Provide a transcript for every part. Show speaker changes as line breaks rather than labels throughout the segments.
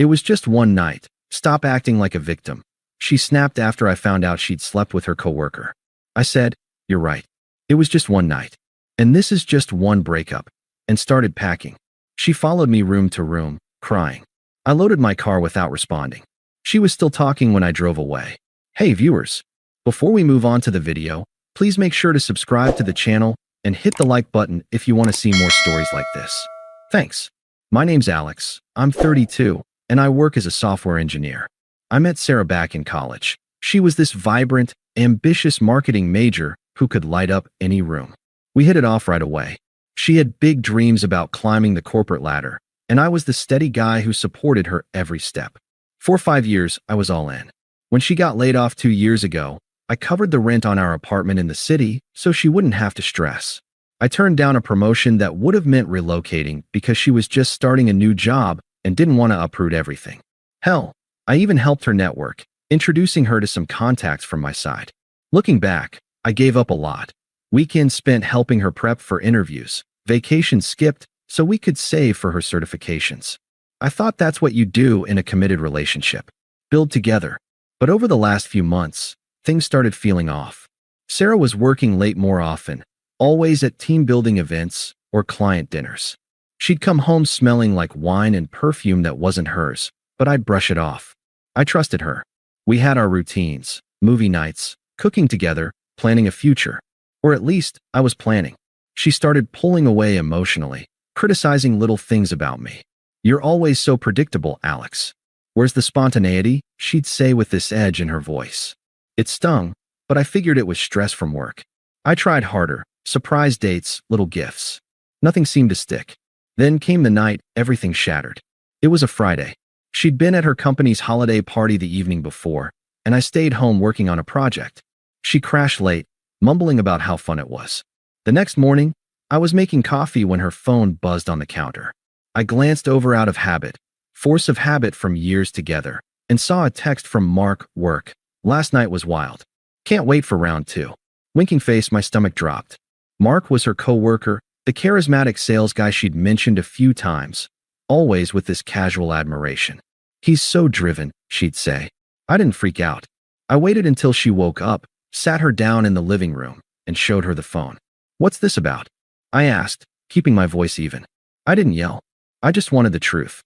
It was just one night. Stop acting like a victim. She snapped after I found out she'd slept with her coworker. I said, you're right. It was just one night. And this is just one breakup. And started packing. She followed me room to room, crying. I loaded my car without responding. She was still talking when I drove away. Hey viewers, before we move on to the video, please make sure to subscribe to the channel and hit the like button if you want to see more stories like this. Thanks. My name's Alex. I'm 32, and I work as a software engineer. I met Sarah back in college. She was this vibrant, ambitious marketing major who could light up any room. We hit it off right away. She had big dreams about climbing the corporate ladder, and I was the steady guy who supported her every step. For 5 years, I was all in. When she got laid off 2 years ago, I covered the rent on our apartment in the city so she wouldn't have to stress. I turned down a promotion that would have meant relocating because she was just starting a new job and didn't want to uproot everything. Hell, I even helped her network, introducing her to some contacts from my side. Looking back, I gave up a lot. Weekends spent helping her prep for interviews, vacations skipped so we could save for her certifications. I thought that's what you do in a committed relationship. Build together. But over the last few months, things started feeling off. Sarah was working late more often, always at team-building events or client dinners. She'd come home smelling like wine and perfume that wasn't hers, but I'd brush it off. I trusted her. We had our routines, movie nights, cooking together, planning a future. Or at least, I was planning. She started pulling away emotionally, criticizing little things about me. You're always so predictable, Alex. Where's the spontaneity? She'd say with this edge in her voice. It stung, but I figured it was stress from work. I tried harder, surprise dates, little gifts. Nothing seemed to stick. Then came the night everything shattered. It was a Friday. She'd been at her company's holiday party the evening before, and I stayed home working on a project. She crashed late, mumbling about how fun it was. The next morning, I was making coffee when her phone buzzed on the counter. I glanced over out of habit, force of habit from years together, and saw a text from Mark, work. Last night was wild. Can't wait for round 2. Winking face, my stomach dropped. Mark was her co-worker, the charismatic sales guy she'd mentioned a few times, always with this casual admiration. He's so driven, she'd say. I didn't freak out. I waited until she woke up, sat her down in the living room, and showed her the phone. What's this about? I asked, keeping my voice even. I didn't yell. I just wanted the truth.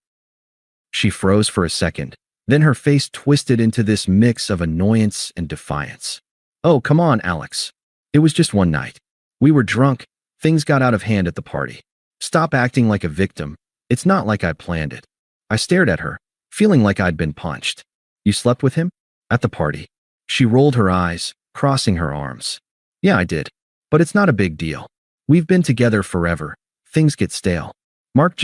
She froze for a second, then her face twisted into this mix of annoyance and defiance. Oh, come on, Alex. It was just one night. We were drunk. Things got out of hand at the party. Stop acting like a victim. It's not like I planned it. I stared at her, feeling like I'd been punched. You slept with him? At the party. She rolled her eyes, crossing her arms. Yeah, I did. But it's not a big deal. We've been together forever. Things get stale. Mark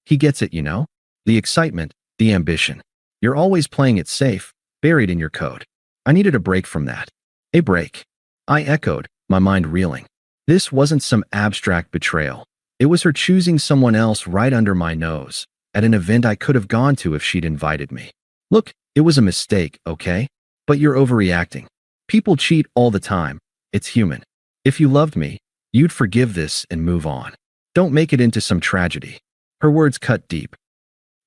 he gets it, you know? The excitement, the ambition. You're always playing it safe, buried in your code. I needed a break from that. A break. I echoed, my mind reeling. This wasn't some abstract betrayal. It was her choosing someone else right under my nose, at an event I could have gone to if she'd invited me. Look, it was a mistake, okay? But you're overreacting. People cheat all the time. It's human. If you loved me, you'd forgive this and move on. Don't make it into some tragedy. Her words cut deep.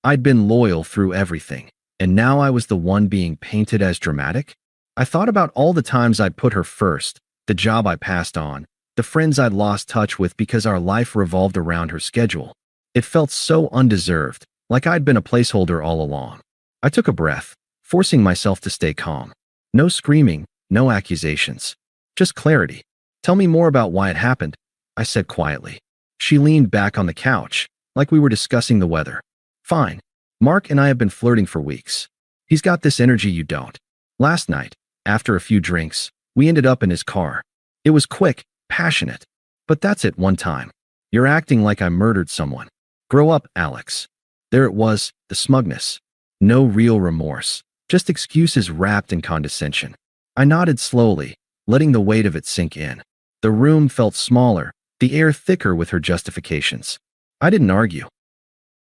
I'd been loyal through everything, and now I was the one being painted as dramatic? I thought about all the times I'd put her first, the job I passed on, the friends I'd lost touch with because our life revolved around her schedule. It felt so undeserved, like I'd been a placeholder all along. I took a breath, forcing myself to stay calm. No screaming, no accusations. Just clarity. Tell me more about why it happened, I said quietly. She leaned back on the couch, like we were discussing the weather. Fine. Mark and I have been flirting for weeks. He's got this energy you don't. Last night, after a few drinks, we ended up in his car. It was quick, passionate. But that's it one time. You're acting like I murdered someone. Grow up, Alex. There it was, the smugness. No real remorse, just excuses wrapped in condescension. I nodded slowly, letting the weight of it sink in. The room felt smaller, the air thicker with her justifications. I didn't argue.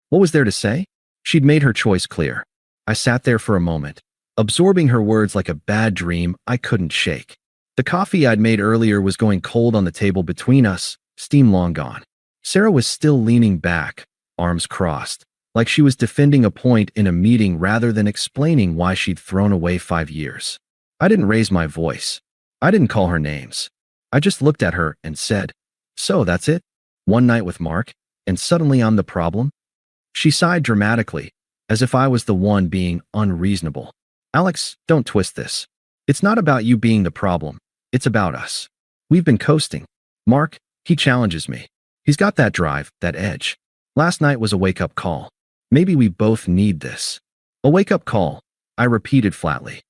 What was there to say? She'd made her choice clear. I sat there for a moment, absorbing her words like a bad dream I couldn't shake. The coffee I'd made earlier was going cold on the table between us, steam long gone. Sarah was still leaning back, arms crossed, like she was defending a point in a meeting rather than explaining why she'd thrown away 5 years. I didn't raise my voice. I didn't call her names. I just looked at her and said, "So that's it? One night with Mark, and suddenly I'm the problem?" She sighed dramatically, as if I was the one being unreasonable. "Alex, don't twist this. It's not about you being the problem. It's about us. We've been coasting. Mark, he challenges me. He's got that drive, that edge. Last night was a wake-up call. Maybe we both need this." "A wake-up call," I repeated flatly.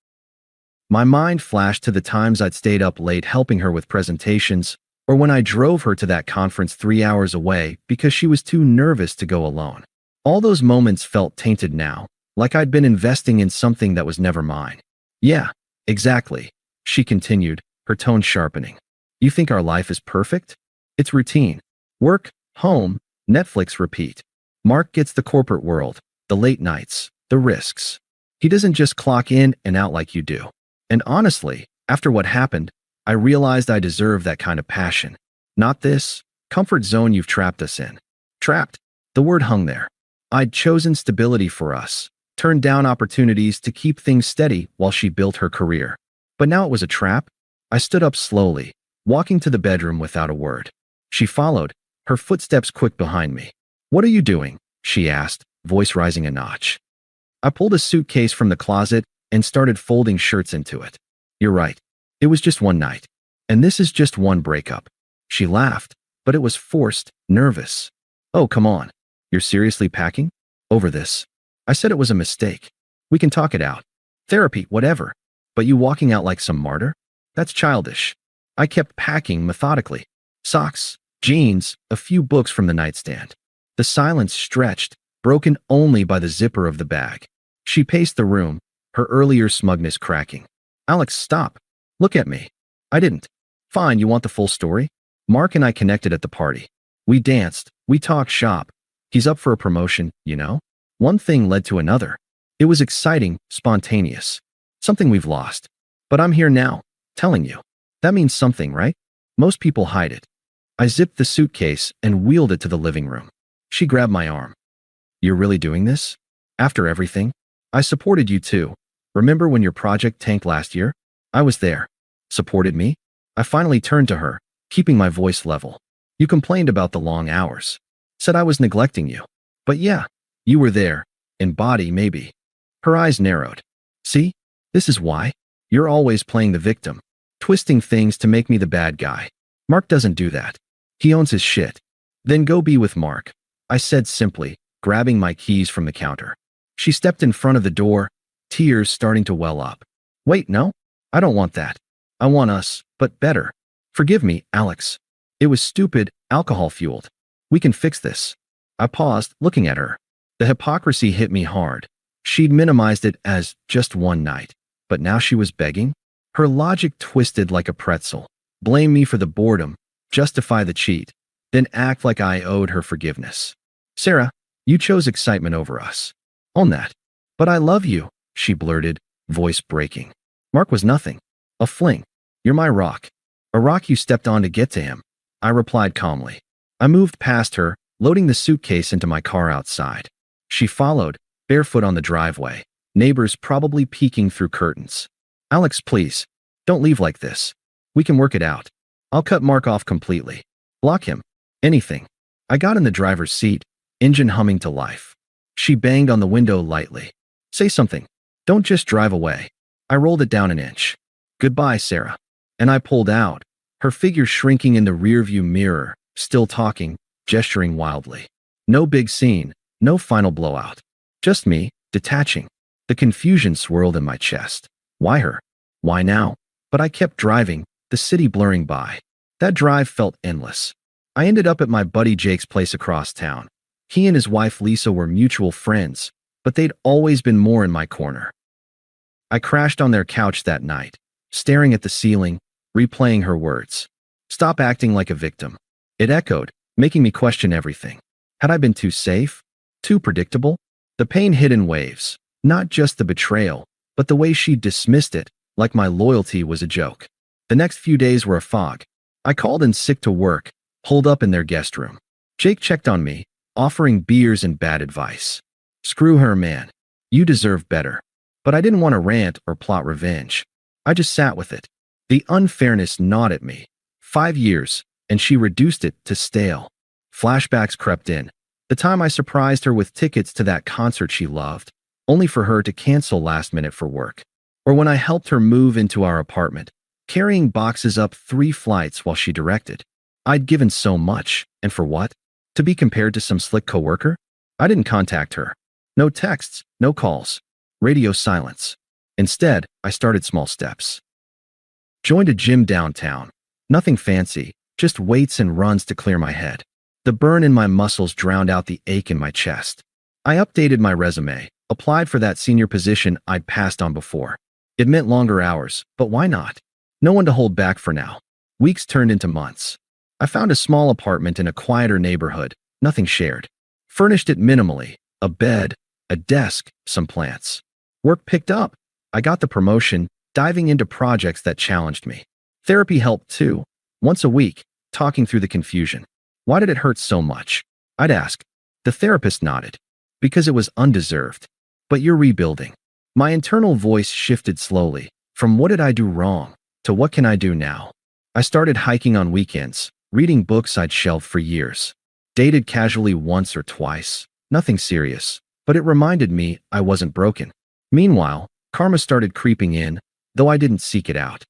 My mind flashed to the times I'd stayed up late helping her with presentations, or when I drove her to that conference 3 hours away because she was too nervous to go alone. All those moments felt tainted now, like I'd been investing in something that was never mine. "Yeah, exactly," she continued, her tone sharpening. "You think our life is perfect? It's routine. Work, home, Netflix, repeat. Mark gets the corporate world, the late nights, the risks. He doesn't just clock in and out like you do. And honestly, after what happened, I realized I deserve that kind of passion. Not this comfort zone you've trapped us in." Trapped. The word hung there. I'd chosen stability for us, turned down opportunities to keep things steady while she built her career. But now it was a trap. I stood up slowly, walking to the bedroom without a word. She followed, her footsteps quick behind me. "What are you doing?" she asked, voice rising a notch. I pulled a suitcase from the closet and started folding shirts into it. "You're right. It was just one night. And this is just one breakup." She laughed, but it was forced, nervous. "Oh, come on. You're seriously packing? Over this?" I said it was a mistake. "We can talk it out. Therapy, whatever. But you walking out like some martyr? That's childish." I kept packing methodically. Socks, jeans, a few books from the nightstand. The silence stretched, broken only by the zipper of the bag. She paced the room, her earlier smugness cracking. "Alex, stop. Look at me." I didn't. "Fine, you want the full story?" Mark and I connected at the party. We danced, we talked shop. He's up for a promotion, you know? One thing led to another. It was exciting, spontaneous. Something we've lost. But I'm here now, telling you. That means something, right? Most people hide it. I zipped the suitcase and wheeled it to the living room. She grabbed my arm. "You're really doing this? After everything? I supported you too. Remember when your project tanked last year? I was there." "Supported me?" I finally turned to her, keeping my voice level. "You complained about the long hours. Said I was neglecting you. But yeah, you were there. In body, maybe." Her eyes narrowed. "See? This is why. You're always playing the victim. Twisting things to make me the bad guy. Mark doesn't do that. He owns his shit." "Then go be with Mark," I said simply, grabbing my keys from the counter. She stepped in front of the door, tears starting to well up. "Wait, no? I don't want that. I want us, but better. Forgive me, Alex. It was stupid, alcohol-fueled. We can fix this." I paused, looking at her. The hypocrisy hit me hard. She'd minimized it as just one night, but now she was begging? Her logic twisted like a pretzel. Blame me for the boredom, justify the cheat, then act like I owed her forgiveness. "Sarah, you chose excitement over us. Own that." "But I love you," she blurted, voice breaking. "Mark was nothing. A fling. You're my rock. A rock you stepped on to get to him," I replied calmly. I moved past her, loading the suitcase into my car outside. She followed, barefoot on the driveway, neighbors probably peeking through curtains. "Alex, please, don't leave like this. We can work it out. I'll cut Mark off completely. Block him. Anything." I got in the driver's seat, engine humming to life. She banged on the window lightly. "Say something. Don't just drive away." I rolled it down an inch. "Goodbye, Sarah." And I pulled out, her figure shrinking in the rearview mirror, still talking, gesturing wildly. No big scene, no final blowout. Just me, detaching. The confusion swirled in my chest. Why her? Why now? But I kept driving, the city blurring by. That drive felt endless. I ended up at my buddy Jake's place across town. He and his wife Lisa were mutual friends, but they'd always been more in my corner. I crashed on their couch that night, staring at the ceiling, replaying her words. "Stop acting like a victim." It echoed, making me question everything. Had I been too safe? Too predictable? The pain hit in waves, not just the betrayal, but the way she dismissed it, like my loyalty was a joke. The next few days were a fog. I called in sick to work, holed up in their guest room. Jake checked on me, offering beers and bad advice. Screw her, man. You deserve better. But I didn't want to rant or plot revenge. I just sat with it. The unfairness gnawed at me. 5 years, and she reduced it to stale. Flashbacks crept in. The time I surprised her with tickets to that concert she loved, only for her to cancel last minute for work. Or when I helped her move into our apartment, carrying boxes up 3 flights while she directed. I'd given so much, and for what? To be compared to some slick coworker? I didn't contact her. No texts, no calls. Radio silence. Instead, I started small steps. Joined a gym downtown. Nothing fancy, just weights and runs to clear my head. The burn in my muscles drowned out the ache in my chest. I updated my resume, applied for that senior position I'd passed on before. It meant longer hours, but why not? No one to hold back for now. Weeks turned into months. I found a small apartment in a quieter neighborhood, nothing shared. Furnished it minimally, a bed, a desk, some plants. Work picked up. I got the promotion, diving into projects that challenged me. Therapy helped too. Once a week, talking through the confusion. Why did it hurt so much? I'd ask. The therapist nodded. Because it was undeserved. But you're rebuilding. My internal voice shifted slowly, from what did I do wrong, to what can I do now? I started hiking on weekends, reading books I'd shelved for years. Dated casually once or twice, nothing serious, but it reminded me I wasn't broken. Meanwhile, karma started creeping in, though I didn't seek it out.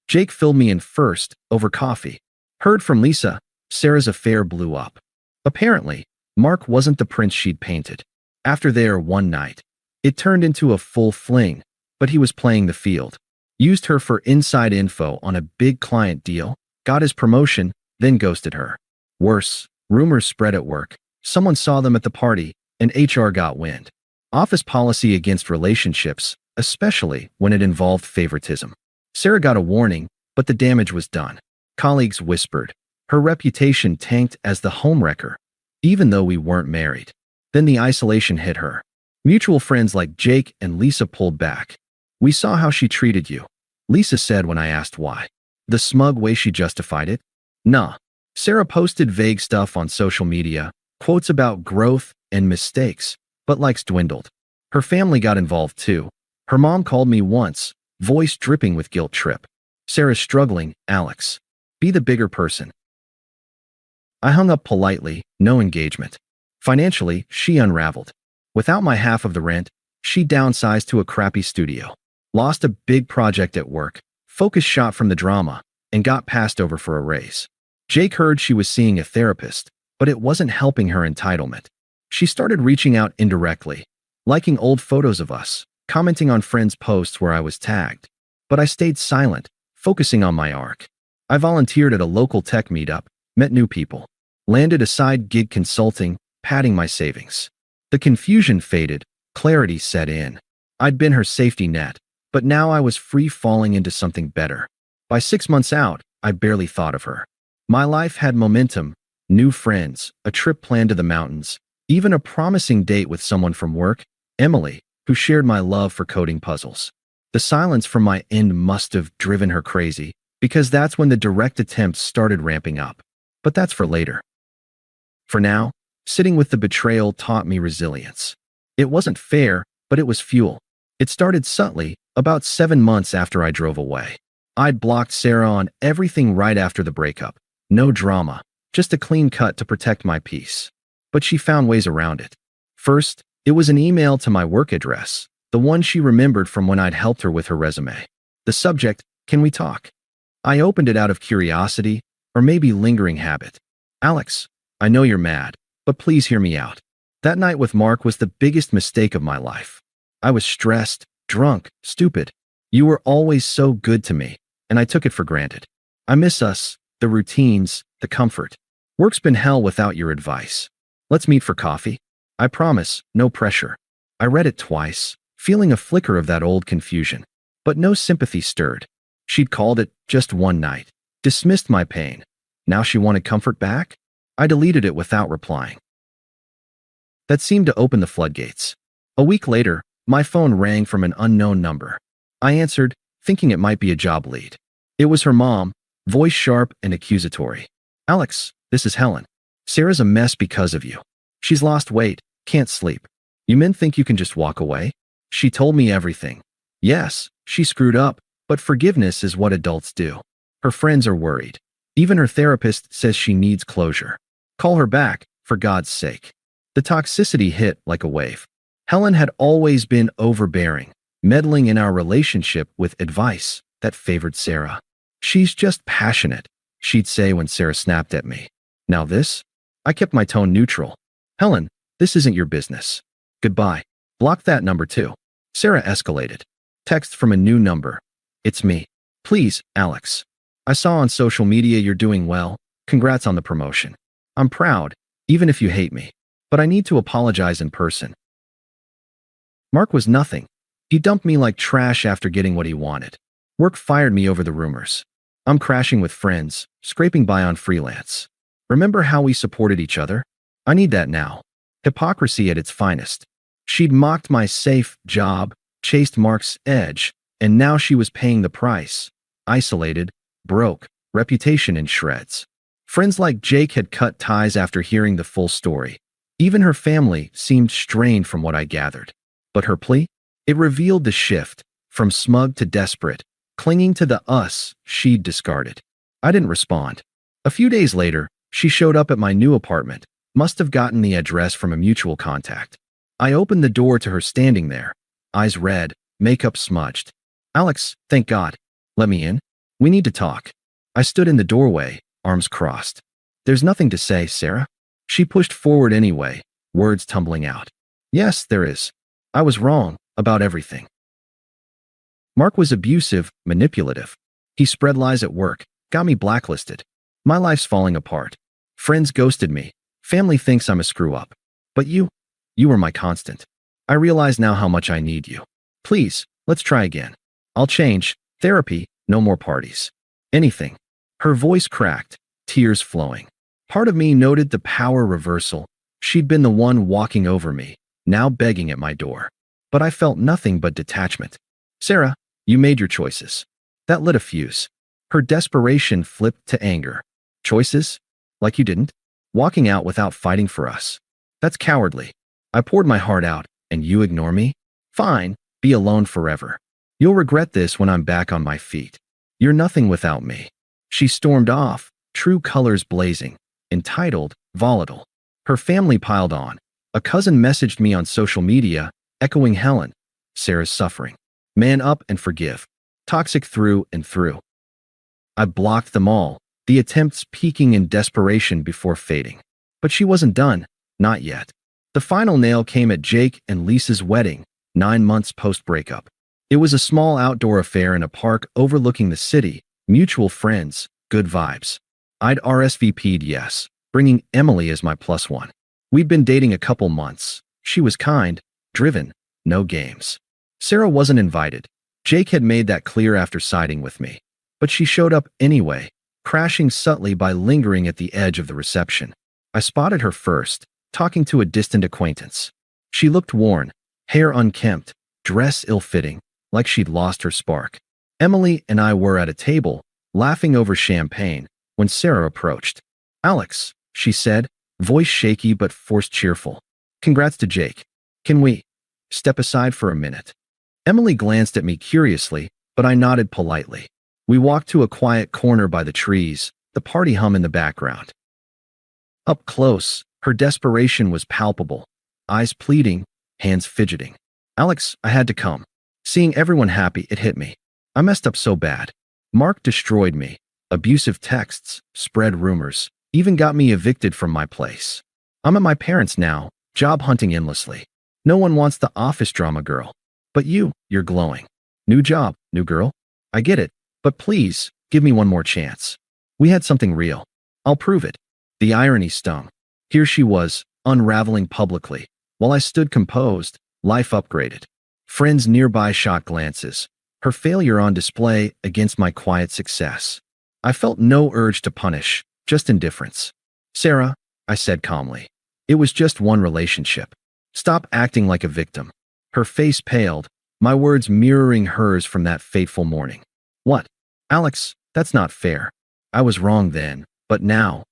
Jake filled me in first, over coffee. Heard from Lisa, Sarah's affair blew up. Apparently, Mark wasn't the prince she'd painted. After there one night, it turned into a full fling, but he was playing the field. Used her for inside info on a big client deal, got his promotion, then ghosted her. Worse, rumors spread at work. Someone saw them at the party, and HR got wind. Office policy against relationships, especially when it involved favoritism. Sarah got a warning, but the damage was done. Colleagues whispered. Her reputation tanked as the homewrecker, even though we weren't married. Then the isolation hit her. Mutual friends like Jake and Lisa pulled back. We saw how she treated you, Lisa said when I asked why. The smug way she justified it? Nah. Sarah posted vague stuff on social media, quotes about growth and mistakes, but likes dwindled. Her family got involved too. Her mom called me once, voice dripping with guilt trip. Sarah's struggling, Alex. Be the bigger person. I hung up politely, no engagement. Financially, she unraveled. Without my half of the rent, she downsized to a crappy studio. Lost a big project at work, focus shot from the drama, and got passed over for a raise. Jake heard she was seeing a therapist, but it wasn't helping her entitlement. She started reaching out indirectly, liking old photos of us, commenting on friends' posts where I was tagged. But I stayed silent, focusing on my arc. I volunteered at a local tech meetup, met new people, landed a side gig consulting, padding my savings. The confusion faded, clarity set in. I'd been her safety net, but now I was free falling into something better. By 6 months out, I barely thought of her. My life had momentum, new friends, a trip planned to the mountains, even a promising date with someone from work, Emily, who shared my love for coding puzzles. The silence from my end must have driven her crazy, because that's when the direct attempts started ramping up. But that's for later. For now, sitting with the betrayal taught me resilience. It wasn't fair, but it was fuel. It started subtly, about 7 months after I drove away. I'd blocked Sarah on everything right after the breakup. No drama, just a clean cut to protect my peace. But she found ways around it. First, it was an email to my work address, the one she remembered from when I'd helped her with her resume. The subject, "Can we talk?" I opened it out of curiosity, or maybe lingering habit. Alex, I know you're mad, but please hear me out. That night with Mark was the biggest mistake of my life. I was stressed, drunk, stupid. You were always so good to me, and I took it for granted. I miss us, the routines, the comfort. Work's been hell without your advice. Let's meet for coffee. I promise, no pressure. I read it twice, feeling a flicker of that old confusion. But no sympathy stirred. She'd called it just one night, dismissed my pain. Now she wanted comfort back? I deleted it without replying. That seemed to open the floodgates. A week later, my phone rang from an unknown number. I answered, thinking it might be a job lead. It was her mom, voice sharp and accusatory. Alex, this is Helen. Sarah's a mess because of you. She's lost weight, Can't sleep. You men think you can just walk away? She told me everything. Yes, she screwed up, but forgiveness is what adults do. Her friends are worried. Even her therapist says she needs closure. Call her back, for God's sake. The toxicity hit like a wave. Helen had always been overbearing, meddling in our relationship with advice that favored Sarah. She's just passionate, she'd say when Sarah snapped at me. Now this? I kept my tone neutral. Helen, this isn't your business. Goodbye. Block that number too. Sarah escalated. Text from a new number. It's me. Please, Alex. I saw on social media you're doing well. Congrats on the promotion. I'm proud, even if you hate me. But I need to apologize in person. Mark was nothing. He dumped me like trash after getting what he wanted. Work fired me over the rumors. I'm crashing with friends, scraping by on freelance. Remember how we supported each other? I need that now. Hypocrisy at its finest. She'd mocked my safe job, chased Mark's edge, and now she was paying the price. Isolated, broke, reputation in shreds. Friends like Jake had cut ties after hearing the full story. Even her family seemed strained from what I gathered. But her plea? It revealed the shift, from smug to desperate, clinging to the us she'd discarded. I didn't respond. A few days later, she showed up at my new apartment, must have gotten the address from a mutual contact. I opened the door to her standing there, eyes red, makeup smudged. Alex, thank God. Let me in. We need to talk. I stood in the doorway, arms crossed. There's nothing to say, Sarah. She pushed forward anyway, words tumbling out. Yes, there is. I was wrong about everything. Mark was abusive, manipulative. He spread lies at work, got me blacklisted. My life's falling apart. Friends ghosted me. Family thinks I'm a screw-up. But you were my constant. I realize now how much I need you. Please, let's try again. I'll change. Therapy, no more parties. Anything. Her voice cracked, tears flowing. Part of me noted the power reversal. She'd been the one walking over me, now begging at my door. But I felt nothing but detachment. Sarah, you made your choices. That lit a fuse. Her desperation flipped to anger. Choices? Like you didn't? Walking out without fighting for us. That's cowardly. I poured my heart out, and you ignore me? Fine, be alone forever. You'll regret this when I'm back on my feet. You're nothing without me. She stormed off, true colors blazing, entitled, volatile. Her family piled on. A cousin messaged me on social media, echoing Helen. Sarah's suffering. Man up and forgive. Toxic through and through. I blocked them all, the attempts peaking in desperation before fading. But she wasn't done, not yet. The final nail came at Jake and Lisa's wedding, 9 months post-breakup. It was a small outdoor affair in a park overlooking the city, mutual friends, good vibes. I'd RSVP'd yes, bringing Emily as my plus one. We'd been dating a couple months. She was kind, driven, no games. Sarah wasn't invited. Jake had made that clear after siding with me. But she showed up anyway, crashing subtly by lingering at the edge of the reception. I spotted her first, talking to a distant acquaintance. She looked worn, hair unkempt, dress ill-fitting, like she'd lost her spark. Emily and I were at a table, laughing over champagne, when Sarah approached. Alex, she said, voice shaky but forced cheerful. Congrats to Jake. Can we step aside for a minute? Emily glanced at me curiously, but I nodded politely. We walked to a quiet corner by the trees, the party hum in the background. Up close, her desperation was palpable, eyes pleading, hands fidgeting. Alex, I had to come. Seeing everyone happy, it hit me. I messed up so bad. Mark destroyed me. Abusive texts, spread rumors, even got me evicted from my place. I'm at my parents' now, job hunting endlessly. No one wants the office drama girl. But you're glowing. New job, new girl. I get it, but please, give me one more chance. We had something real. I'll prove it. The irony stung. Here she was, unraveling publicly, while I stood composed, life upgraded. Friends nearby shot glances, her failure on display against my quiet success. I felt no urge to punish, just indifference. Sarah, I said calmly, it was just one relationship. Stop acting like a victim. Her face paled, my words mirroring hers from that fateful morning. What? Alex, that's not fair. I was wrong then, but now,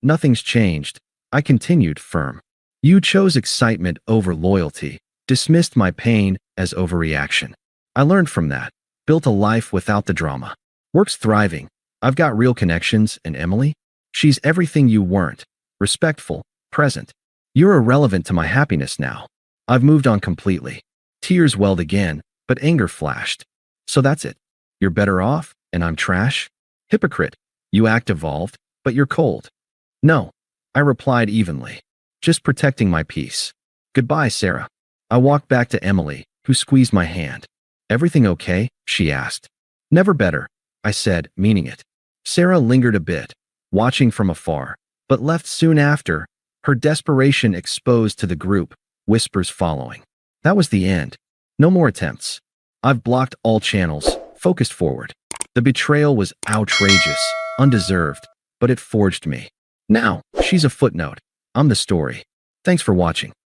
nothing's changed. I continued firm. You chose excitement over loyalty, dismissed my pain as overreaction. I learned from that, built a life without the drama. Work's thriving. I've got real connections, and Emily? She's everything you weren't. Respectful, present. You're irrelevant to my happiness now. I've moved on completely. Tears welled again, but anger flashed. So that's it. You're better off, and I'm trash? Hypocrite. You act evolved, but you're cold. No, I replied evenly, just protecting my peace. Goodbye, Sarah. I walked back to Emily, who squeezed my hand. Everything okay? She asked. Never better, I said, meaning it. Sarah lingered a bit, watching from afar, but left soon after, her desperation exposed to the group, whispers following. That was the end. No more attempts. I've blocked all channels, focused forward. The betrayal was outrageous, undeserved, but it forged me. Now, she's a footnote. I'm the story. Thanks for watching.